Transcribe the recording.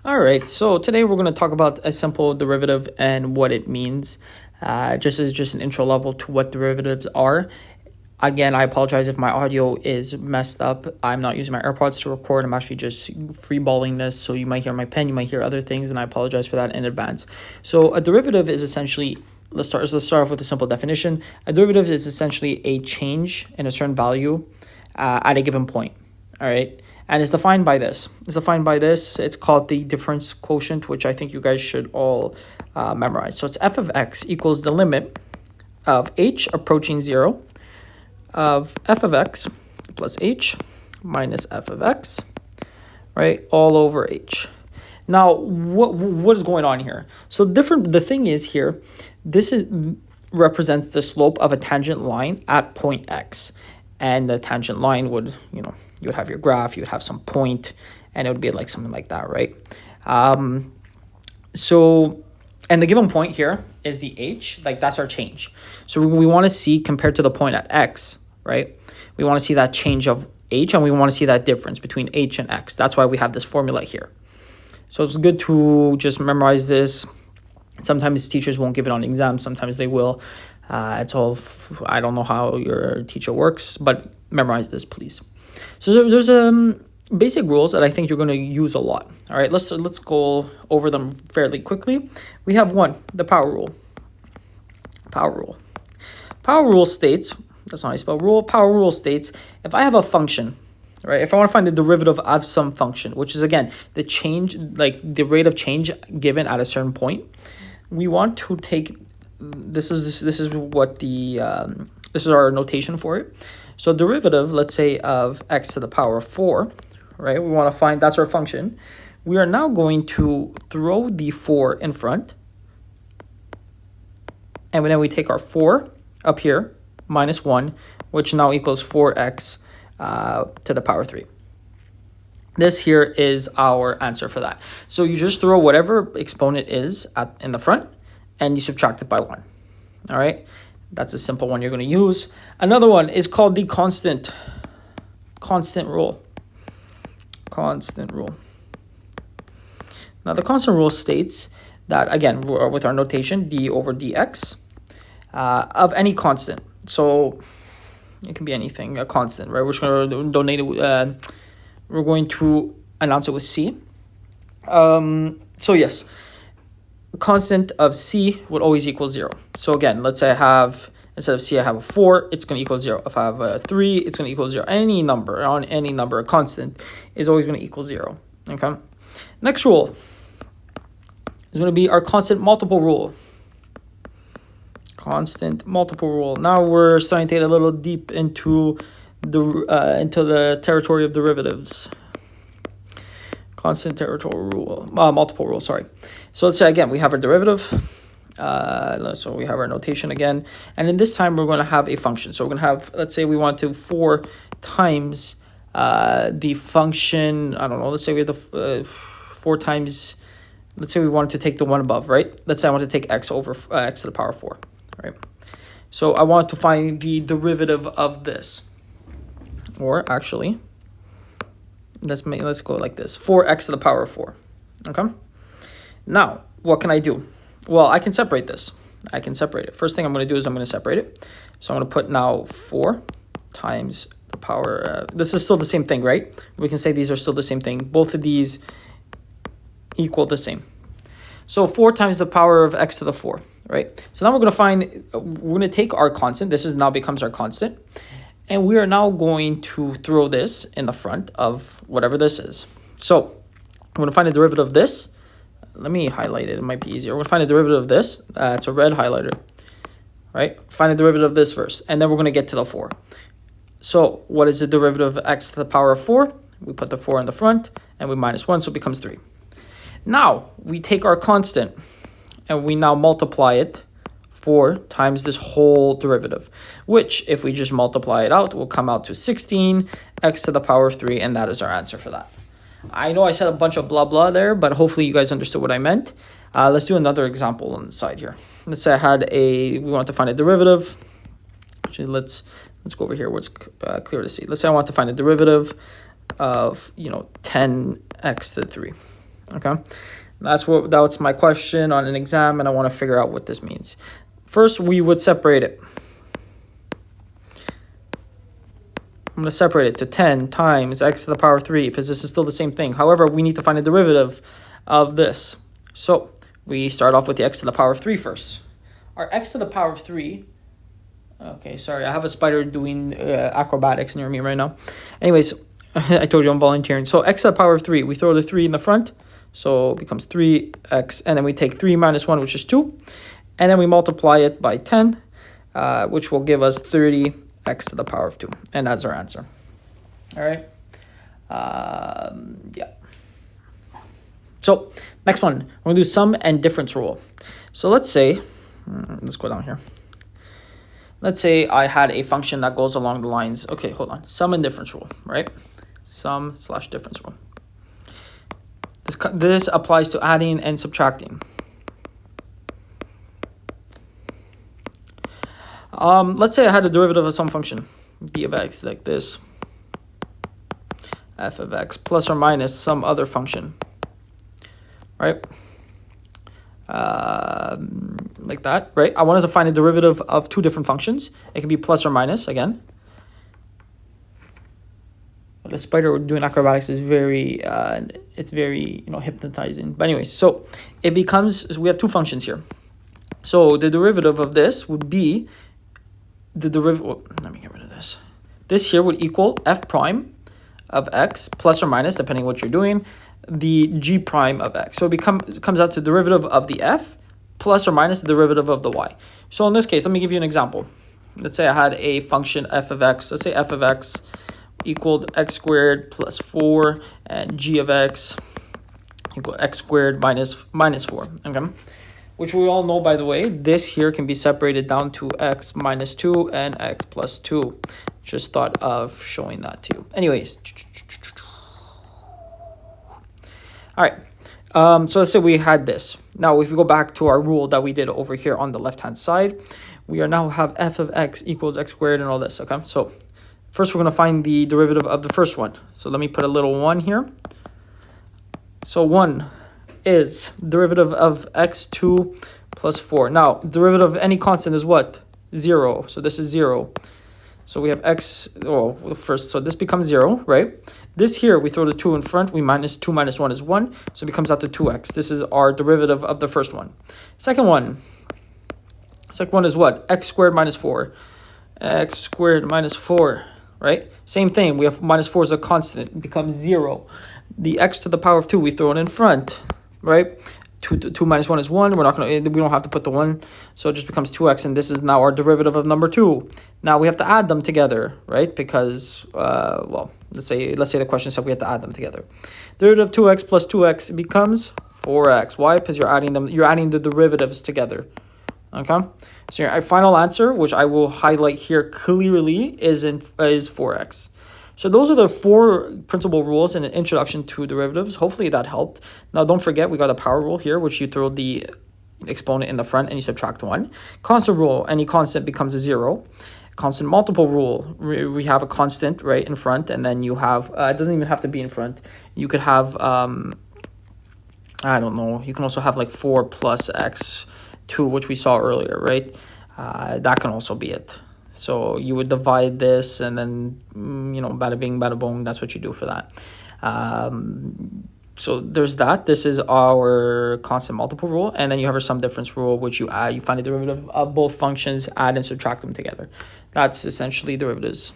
All right, so today we're going to talk about a simple derivative and what it means, just as just an intro level to what derivatives are. Again, I apologize if my audio is messed up. I'm not using my AirPods to record. I'm actually just freeballing this, so you might hear my pen, you might hear other things, and I apologize for that in advance. So a derivative is essentially, let's start off with a simple definition. A derivative is essentially a change in a certain value at a given point. All right. And it's defined by this. It's called the difference quotient, which I think you guys should all memorize. So it's f of x equals the limit of h approaching 0 of f of x plus h minus f of x, right, all over h. Now, what is going on here? So the thing is here, represents the slope of a tangent line at point x. And the tangent line would, you would have your graph, you would have some point, and it would be like something like that, right? And the given point here is the h, like that's our change. So we want to see compared to the point at x, right? We want to see that change of h, and we want to see that difference between h and x. That's why we have this formula here. So it's good to just memorize this. Sometimes teachers won't give it on exams, sometimes they will. I don't know how your teacher works, but memorize this, please. So there's basic rules that I think you're going to use a lot. All right, let's go over them fairly quickly. We have one, the power rule. Power rule states, that's not how you spell rule. Power rule states, if I have a function, right, if I want to find the derivative of some function, which is again the change, like the rate of change given at a certain point, we want to take this is our notation for it. So derivative, let's say, of x to the power of 4, right? We want to find, that's our function. We are now going to throw the 4 in front. And then we take our 4 up here, minus 1, which now equals 4x to the power 3. This here is our answer for that. So you just throw whatever exponent is in the front, and you subtract it by 1. All right, that's a simple one you're going to use. Another one is called the constant rule. Now the constant rule states that, again, with our notation, d over dx of any constant. So it can be anything, a constant, right? We're just going to donate it. We're going to announce it with c. So yes, constant of c would always equal 0. So again, let's say I have, instead of c, I have a 4, it's going to equal 0. If I have a 3, it's going to equal 0. Any number, a constant is always going to equal 0. Okay. Next rule is going to be our constant multiple rule. Now we're starting to get a little deep into the territory of derivatives. Multiple rule, sorry. So let's say, again, we have our derivative. So we have our notation again. And in this time, we're going to have a function. So we're going to have, let's say we want to 4 times the function. I don't know. Let's say we have the 4 times. Let's say we wanted to take the one above, right? Let's say I want to take x over x to the power 4, right? So I want to find the derivative of this. Or actually, let's go like this, 4x to the power of 4, okay? Now, what can I do? Well, I can separate this. First thing I'm going to do is I'm going to separate it. So I'm going to put now 4 times the power, this is still the same thing, right? We can say these are still the same thing. Both of these equal the same. So 4 times the power of x to the 4, right? So now we're going to take our constant. This now becomes our constant. And we are now going to throw this in the front of whatever this is. So I'm going to find the derivative of this. Let me highlight it. It might be easier. We're going to find the derivative of this. It's a red highlighter, right? Find the derivative of this first. And then we're going to get to the 4. So what is the derivative of x to the power of 4? We put the 4 in the front, and we minus 1, so it becomes 3. Now, we take our constant, and we now multiply it 4 times this whole derivative, which, if we just multiply it out, will come out to 16 x to the power of 3, and that is our answer for that. I know I said a bunch of blah blah there, but hopefully you guys understood what I meant. Let's do another example on the side here. Let's say we want to find a derivative. Actually, let's go over here where it's clear to see. Let's say I want to find a derivative of 10x to the 3. Okay, that's my question on an exam, and I want to figure out what this means. First, we would separate it. I'm going to separate it to 10 times x to the power 3 because this is still the same thing. However, we need to find a derivative of this. So we start off with the x to the power of 3 first. Our x to the power of 3. Okay, sorry, I have a spider doing acrobatics near me right now. Anyways, I told you I'm volunteering. So x to the power of 3, we throw the 3 in the front. So it becomes 3x, and then we take 3 minus 1, which is 2. And then we multiply it by 10, which will give us 30x to the power of 2. And that's our answer. All right. Yeah. So next one, we're going to do sum and difference rule. So let's say, let's go down here. Let's say I had a function that goes along the lines. Okay, hold on. Sum and difference rule, right? Sum/difference rule. This applies to adding and subtracting. Let's say I had a derivative of some function, d of x, like this, f of x, plus or minus some other function, right? Like that, right? I wanted to find a derivative of two different functions. It can be plus or minus, again. The spider doing acrobatics is very, it's very, hypnotizing. But anyways, so it becomes, we have two functions here. So the derivative of this would be the derivative, let me get rid of this. This here would equal f prime of x plus or minus, depending what you're doing, the g prime of x. So it comes out to the derivative of the f plus or minus the derivative of the y. So in this case, let me give you an example. Let's say I had a function f of x. Let's say f of x equaled x squared plus 4 and g of x equal x squared minus 4. Okay. Which we all know, by the way, this here can be separated down to x minus 2 and x plus 2. Just thought of showing that to you. Anyways. All right. So let's say we had this. Now, if we go back to our rule that we did over here on the left-hand side, we are now have f of x equals x squared and all this, okay? So first, we're going to find the derivative of the first one. So let me put a little 1 here. So 1 is derivative of x2 plus 4. Now, derivative of any constant is what? 0. So this is 0. So we have x, first, so this becomes 0, right? This here, we throw the 2 in front. We minus 2 minus 1 is 1. So it becomes out to 2x. This is our derivative of the first one. Second one is what? X squared minus 4. X squared minus 4, right? Same thing. We have minus 4 as a constant. It becomes 0. The x to the power of 2, we throw it in front, right? 2 minus 1 is 1. We don't have to put the 1. So it just becomes 2x. And this is now our derivative of number 2. Now we have to add them together, right? Because, let's say the question said we have to add them together. Derivative of 2x plus 2x becomes 4x. Why? Because you're adding the derivatives together. Okay? So your final answer, which I will highlight here clearly, is 4x. So those are the 4 principal rules in an introduction to derivatives. Hopefully that helped. Now don't forget, we got a power rule here, which you throw the exponent in the front and you subtract 1. Constant rule, any constant becomes a 0. Constant multiple rule, we have a constant right in front, and then you have, it doesn't even have to be in front. You could have, I don't know, you can also have like 4 plus x2, which we saw earlier, right? That can also be it. So you would divide this and then, bada bing, bada boom, that's what you do for that. So there's that. This is our constant multiple rule. And then you have our sum difference rule, which you find a derivative of both functions, add and subtract them together. That's essentially derivatives.